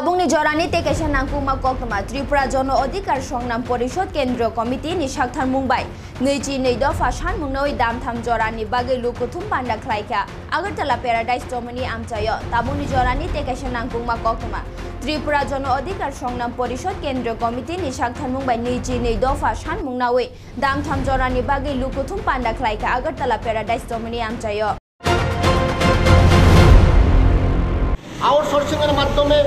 তাবুংনি জরানি তেকেশা নাংকুমা ককমা ত্রিপুরা জন অধিকার সংগ্রাম পরিষদ কেন্দ্রীয় কমিটি ni সাকথান মুম্বাই নৈজি नै দফা সানমুংনৈ দামথাম জরানি বাগৈ লুকুথুম পান্ডা খ্লাইখা আগরতলা প্যারাডাইস টমনি আমচায় তাবুংনি জরানি তেকেশা নাংকুমা ককমা ত্রিপুরা জন অধিকার সংগ্রাম পরিষদ কেন্দ্রীয় কমিটি ni সাকথান মুম্বাই নৈজি नै দফা সানমুংনাওই দামথাম জরানি বাগৈ লুকুথুম পান্ডা খ্লাইখা আগরতলা প্যারাডাইস টমনি আমচায় আউটসোর্সিংয়ের মাধ্যমে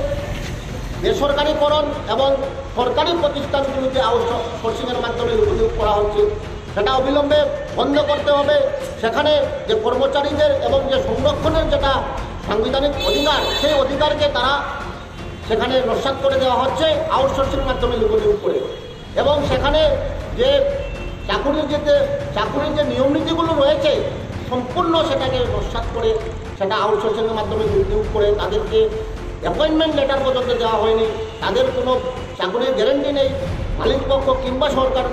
বেসরকারিকরণ এবং সরকারি প্রতিষ্ঠানগুলোকে আউটসোর্সিংয়ের মাধ্যমে নিয়োগ করা হচ্ছে সেটা অবিলম্বে বন্ধ করতে হবে। সেখানে যে কর্মচারীদের এবং যে সংরক্ষণের যেটা সাংবিধানিক অধিকার সেই অধিকারকে তারা সেখানে নস্যাৎ করে দেওয়া হচ্ছে আউটসোর্সিংয়ের মাধ্যমে নিয়োগ করে। এবং সেখানে যে চাকুরির যে নিয়মনীতিগুলো রয়েছে সম্পূর্ণ সেটাকে নস্যাৎ করে সেটা আউটসোর্সিংয়ের মাধ্যমে নিয়োগ করে তাদেরকে অ্যাপয়েন্টমেন্ট লেটার পর্যন্ত দেওয়া হয়নি, তাদের কোনো চাকরির গ্যারেন্টি নেই। মালিকপক্ষ কিংবা সরকার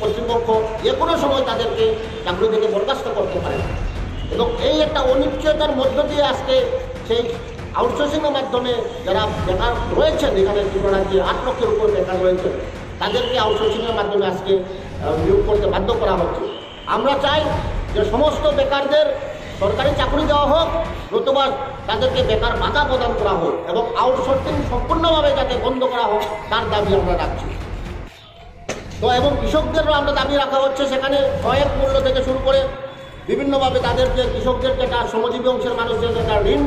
কর্তৃপক্ষ যে কোনো সময় তাদেরকে চাকরি থেকে বরখাস্ত করতে পারে এবং এই একটা অনিশ্চয়তার মধ্য দিয়ে আজকে সেই আউটসোর্সিংয়ের মাধ্যমে যারা বেকার রয়েছেন এখানে ত্রিপুরা রাজ্যে 8 লক্ষের উপর বেকার রয়েছেন তাদেরকে আউটসোর্সিংয়ের মাধ্যমে আজকে নিয়োগ করতে বাধ্য করা হচ্ছে। আমরা চাই যে সমস্ত বেকারদের সরকারি চাকরি দেওয়া হোক, নতুবা তাদেরকে বেকার ভাতা প্রদান করা হোক এবং আউটসোর্সিং সম্পূর্ণভাবে যাতে বন্ধ করা হোক তার দাবি আমরা রাখছি। তো এবং কৃষকদেরও আমরা দাবি রাখা হচ্ছে সেখানে সহায়ক মূল্য থেকে শুরু করে বিভিন্নভাবে তাদের যে কৃষকদের যেটা শ্রমজীবী অংশের মানুষের যেটা ঋণ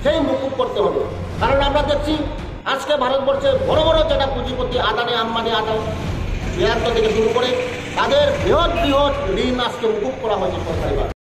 সেই মুকুব করতে হবে। কারণ আমরা দেখছি আজকে ভারতবর্ষে বড় বড় যেটা পুঁজিপতি আদানি আম্বানি বেদান্ত থেকে শুরু করে তাদের বৃহৎ ঋণ আজকে মুকুব করা হয়েছে সরকারিভাবে।